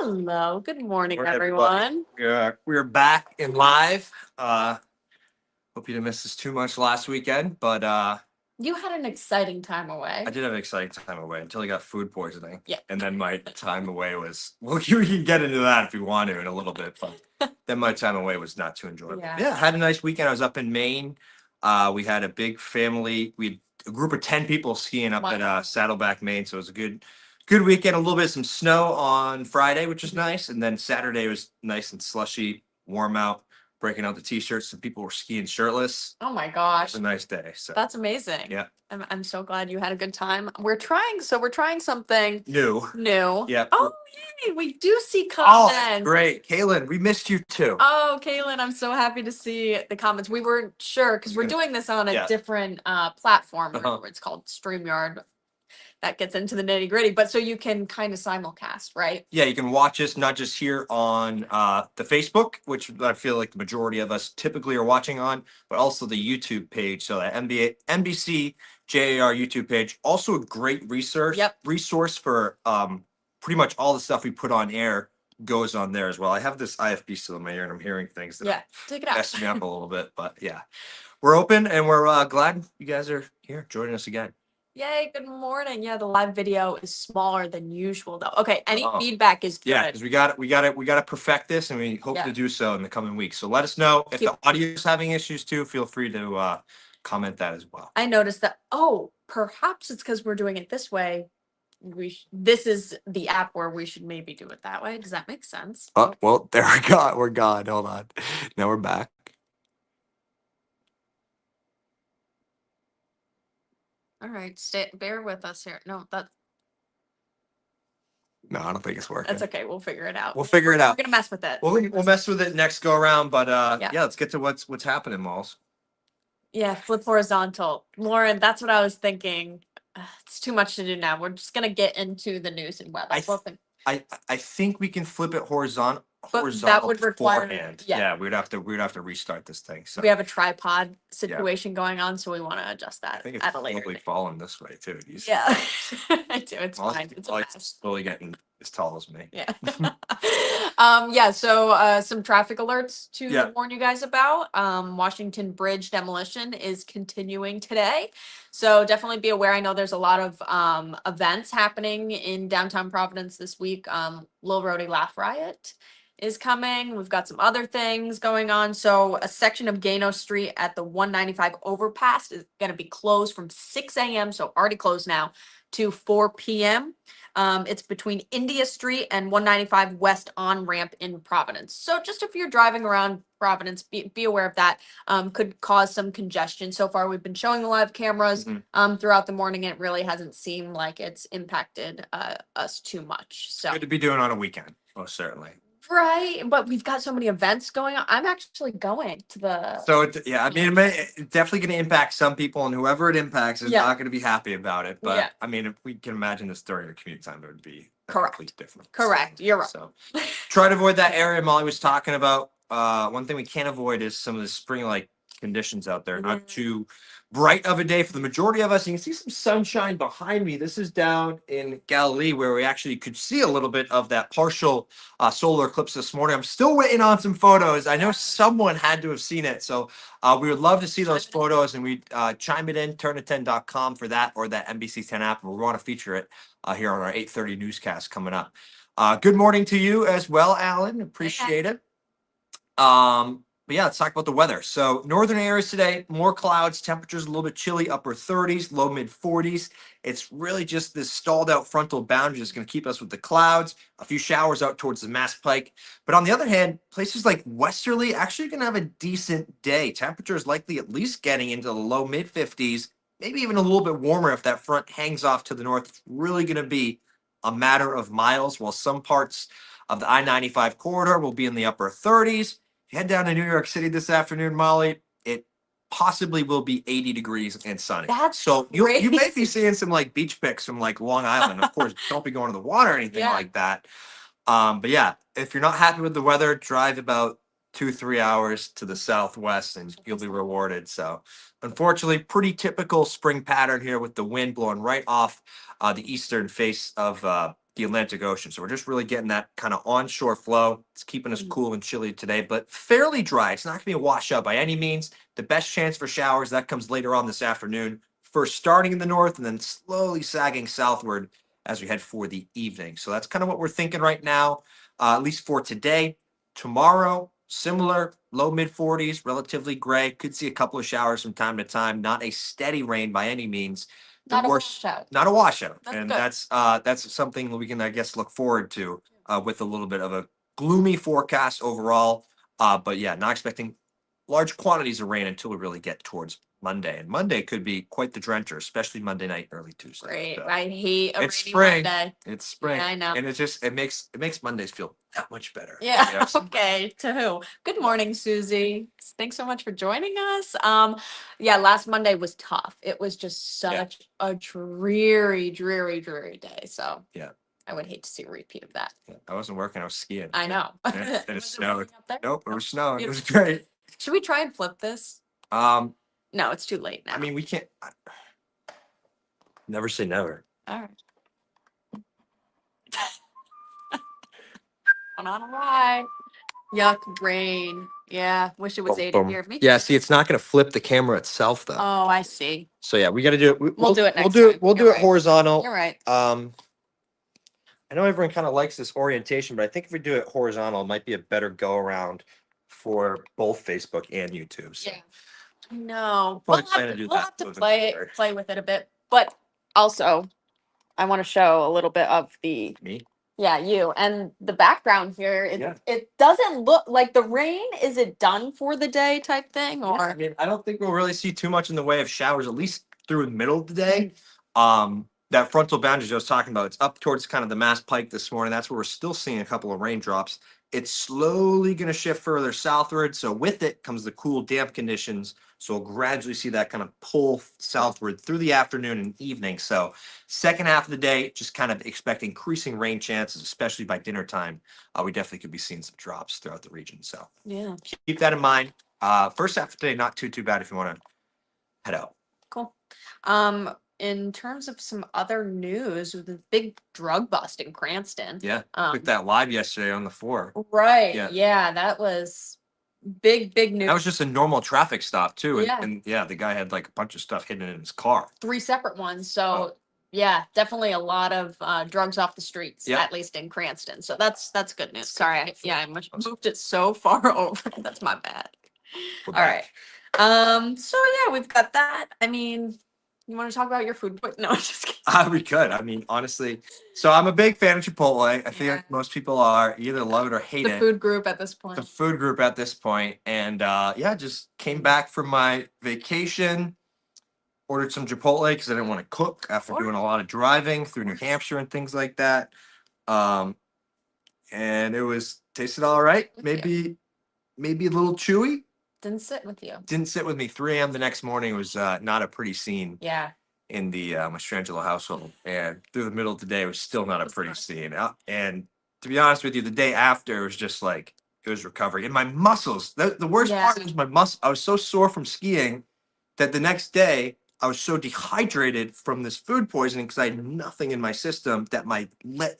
Hello, good morning, Morning, everybody. everyone. We're back in live. Hope you didn't miss us too much last weekend, but You had an exciting time away. I did have an exciting time away until I got food poisoning. Yeah. And then my time away was, well, we can get into that if we want to in a little bit, but then my time away was not too enjoyable. Yeah. Yeah, had a nice weekend. I was up in Maine. We had a big family. We had a group of 10 people skiing up at Wow. Saddleback, Maine. So it was a good weekend. A little bit of some snow on Friday, which was nice. And then Saturday was nice and slushy, warm out, breaking out the t-shirts. Some people were skiing shirtless. Oh my It gosh, was a nice day. So that's amazing. yeah. I'm so glad you had a good time. We're trying something New. new. Yeah. Oh, yay, we do see Oh, comments. great. Kaylin, we missed you too. Oh, Kaylin, I'm so happy to see the comments. We weren't sure because we're doing this on a Yeah. different platform. Uh-huh. It's called StreamYard. That gets into the nitty gritty, but so you can kind of simulcast, right? Yeah, you can watch us not just here on the Facebook, which I feel like the majority of us typically are watching on, but also the YouTube page. So that NBC JAR YouTube page, also a great resource for pretty much all the stuff we put on air goes on there as well. I have this IFB still in my ear and I'm hearing things that Yeah, take it out. mess me up a little bit, but yeah, we're open and we're glad you guys are here joining us again. Yay, good morning. Yeah, the live video is smaller than usual though. Okay, any Oh. feedback is good. Yeah, because we got to perfect this, and we hope Yeah. to do so in the coming weeks. So let us know if the audio is having issues too. Feel free to comment that as well. I noticed that. Oh, perhaps it's because we're doing it this way. This is the app where we should maybe do it that way. Does that make sense? Oh, well, there we go. We're gone. Hold on. Now we're back. All right, bear with us here. No, No, I don't think it's working. that's okay. We'll figure it out. We'll figure it out. We're gonna mess with it. We'll mess with it next go around, but Yeah. yeah, let's get to what's happening, Malls. Yeah, flip horizontal. Lauren, that's what I was thinking. It's too much to do now. We're just gonna get into the news and weather. I think we can flip it horizontal. But that would require- beforehand. yeah. Yeah, we'd have to restart this thing. So We have a tripod situation going on, so we want to adjust I that think at it's a later probably date. falling this way too. Yeah, I do. It's Malls- fine. It's a Malls mess. slowly getting as tall as me. Yeah. Yeah, so some traffic alerts to Yeah. warn you guys about. Washington Bridge demolition is continuing today. So definitely be aware. I know there's a lot of events happening in downtown Providence this week. Lil Rhodey Laugh Riot is coming. We've got some other things going on. So a section of Gano Street at the 195 overpass is going to be closed from 6 a.m. So already closed now to 4 p.m. It's between India Street and 195 West on ramp in Providence. So just if you're driving around Providence, be aware of that. Could cause some congestion. So far, we've been showing the live cameras throughout the morning. And it really hasn't seemed like it's impacted us too much. So Good to be doing on a weekend, most certainly. right, but we've got so many events going on. I'm actually going to the. So I mean, it's definitely going to impact some people, and whoever it impacts is not going to be happy about it. But Yeah. I mean, if we can imagine this during a commute time, it would be Correct. completely different. Correct. You're right. So try to avoid that area Molly was talking about. One thing we can't avoid is some of the spring-like conditions out there. Not too bright of a day for the majority of us. You can see some sunshine behind me. This is down in Galilee where we actually could see a little bit of that partial solar eclipse this morning. I'm still waiting on some photos. I know someone had to have seen it. So we would love to see those photos, and we chime it in, turn10.com for that, or that NBC 10 app. We want to feature it here on our 8:30 newscast coming up. Good morning to you as well, Alan. Appreciate it. But yeah, let's talk about the weather. So northern areas today, more clouds, temperatures a little bit chilly, upper 30s, low mid 40s. It's really just this stalled out frontal boundary that's going to keep us with the clouds, a few showers out towards the Mass Pike. But on the other hand, places like Westerly actually going to have a decent day. Temperatures likely at least getting into the low mid 50s, maybe even a little bit warmer if that front hangs off to the north. It's really going to be a matter of miles, while some parts of the I-95 corridor will be in the upper 30s. If you head down to New York City this afternoon, Molly, it possibly will be 80 degrees and sunny. That's so you may be crazy. seeing some like beach pics from like Long Island. Of course, don't be going to the water or anything Yeah. like that. But yeah, if you're not happy with the weather, drive about 2-3 hours to the southwest and you'll be rewarded. So unfortunately, pretty typical spring pattern here with the wind blowing right off the eastern face of the Atlantic Ocean. So we're just really getting that kind of onshore flow. It's keeping us Mhm. cool and chilly today, but fairly dry. It's not going to be a washout by any means. The best chance for showers that comes later on this afternoon. First starting in the north and then slowly sagging southward as we head for the evening. So that's kind of what we're thinking right now, at least for today. Tomorrow, similar, low mid 40s, relatively gray. Could see a couple of showers from time to time. Not a steady rain by any means. The Not a worst, washout. not a washout, That's and good. that's something we can, I guess, look forward to with a little bit of a gloomy forecast overall. But yeah, not expecting large quantities of rain until we really get towards Monday. And Monday could be quite the drencher, especially Monday night, early Tuesday. Great. So I hate a it's rainy spring. Monday. It's spring. Yeah, I know. And it makes Mondays feel that much better. Yeah. Yes. Okay. To who? Good morning, Susie. Thanks so much for joining us. Yeah, last Monday was tough. It was just Yeah. such a dreary, dreary, dreary day. So Yeah. I would hate to see a repeat of that. Yeah, I wasn't working. I was skiing. I know. And it Was it snowed. raining up there? Nope, it No? was snowing. It was Beautiful. great. Should we try and flip this? Um, No, it's too late now. I mean, we can't. Never say never. All right. Went on a ride. Yuck, rain. Yeah, wish it was Boom, 80 boom. here. Me Yeah, too. see, it's not going to flip the camera itself, though. Oh, I see. So yeah, we got to do it. We'll do it next We'll do time. it. We'll do You're it right. horizontal. You're right. I know everyone kind of likes this orientation, but I think if we do it horizontal, it might be a better go around for both Facebook and YouTube. So. Yeah. No, Probably plan to do that moving forward. play with it a bit, but also I want to show a little bit of the Me? you and the background here. Yeah. It doesn't look like the rain. Is it done for the day type thing I or? mean, I don't think we'll really see too much in the way of showers, at least through the middle of the day. That frontal boundary I was talking about, it's up towards kind of the Mass Pike this morning. That's where we're still seeing a couple of raindrops. It's slowly going to shift further southward. So with it comes the cool, damp conditions. So we'll gradually see that kind of pull southward through the afternoon and evening. So second half of the day, just kind of expect increasing rain chances, especially by dinner time. We definitely could be seeing some drops throughout the region. So Yeah, keep that in mind. First half of the day, not too bad if you want to head out. cool. In terms of some other news, the big drug bust in Cranston. Yeah, took that live yesterday on the 4. Right. Yeah. Yeah, that was big news. That was just a normal traffic stop too, Yeah. and yeah, the guy had like a bunch of stuff hidden in his car. 3 separate ones. So Oh. yeah, definitely a lot of drugs off the streets, Yeah. at least in Cranston. So that's good news. That's good. Sorry, Hopefully. I moved it so far over. That's my bad. We're All back. right. So yeah, we've got that. I mean, you want to talk about your food? No, I'm just kidding. We could. I mean, honestly. So I'm a big fan of Chipotle. I think Yeah. most people are. You either love it or hate The it. food group at this point. The food group at this point, and yeah, just came back from my vacation. Ordered some Chipotle because I didn't want to cook after doing a lot of driving through New Hampshire and things like that. And it was tasted all right. Maybe a little chewy. Didn't sit with you. Didn't sit with me. 3 a.m. the next morning was not a pretty scene Yeah. in the Mastrangelo household, and through the middle of the day it was still not a pretty scene. And to be honest with you, the day after it was just like it was recovering. And my muscles. The worst Yeah. part was my muscle. I was so sore from skiing that the next day I was so dehydrated from this food poisoning because I had nothing in my system that my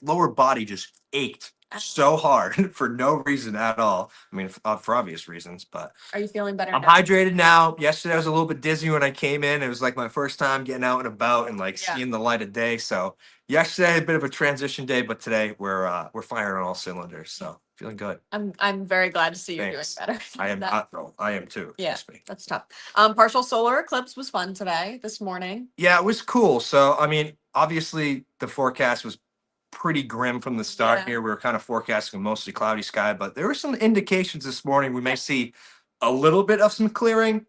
lower body just ached so hard for no reason at all. I mean, for obvious reasons, but Are you feeling better I'm now? hydrated now. Yesterday I was a little bit dizzy when I came in. It was like my first time getting out and about and like Yeah. seeing the light of day. So yesterday a bit of a transition day, but today we're firing on all cylinders. So feeling good. I'm very glad to see you're Thanks. doing better. I am. That- I am too. Yeah. Trust me. That's tough. Partial solar eclipse was fun today, this morning. Yeah, it was cool. So I mean, obviously the forecast was pretty grim from the start Yeah. here. We were kind of forecasting a mostly cloudy sky, but there were some indications this morning we may see a little bit of some clearing.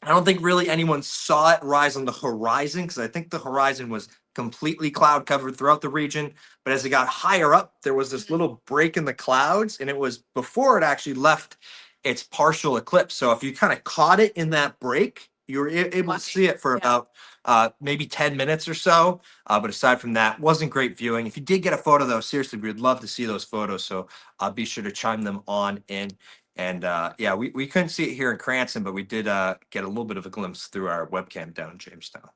I don't think really anyone saw it rise on the horizon because I think the horizon was completely cloud covered throughout the region. But as it got higher up, there was this little break in the clouds, and it was before it actually left its partial eclipse. So if you kind of caught it in that break, you were able to Lucky. see it for Yeah. about maybe 10 minutes or so. But aside from that, wasn't great viewing. If you did get a photo, though, seriously, we'd love to see those photos. So be sure to chime them on in. And yeah, we couldn't see it here in Cranston, but we did get a little bit of a glimpse through our webcam down in Jamestown.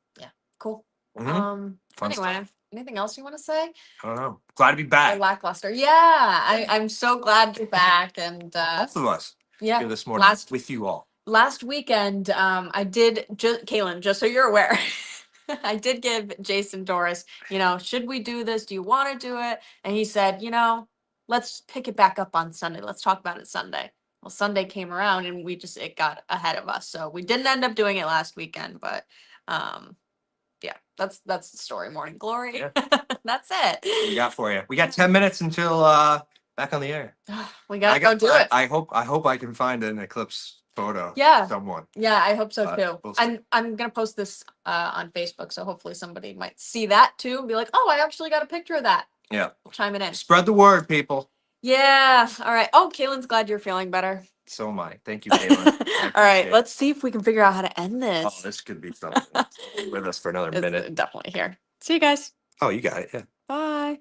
Cool. Mhm. Fun Anyway, anything else you want to say? I don't know. Glad to be Or back. lackluster. Yeah, I'm so glad you're back. And Both of us yeah, here this morning last with you all. last weekend, I did just Kaylin, just so you're aware, I did give Jason Doris, should we do this? Do you want to do it? And he said, let's pick it back up on Sunday. Let's talk about it Sunday. Well, Sunday came around and it got ahead of us. So we didn't end up doing it last weekend, but yeah, that's the story. Morning glory. Yeah. That's it. What we got for you? We got 10 minutes until back on the air. We gotta go do it. I hope I can find an eclipse photo. Yeah. Someone. Yeah, I hope so too. We'll see. I'm gonna post this on Facebook, so hopefully somebody might see that too and be like, "Oh, I actually got a picture of that." Yeah. We'll chime it in. Spread the word, people. Yeah. All right. Oh, Kaylin's glad you're feeling better. So am I. Thank you, Caitlin. All right. Let's see if we can figure out how to end Oh, this. this could be something. With us for another It's minute. definitely here. See you guys. Oh, you got it. Yeah. Bye.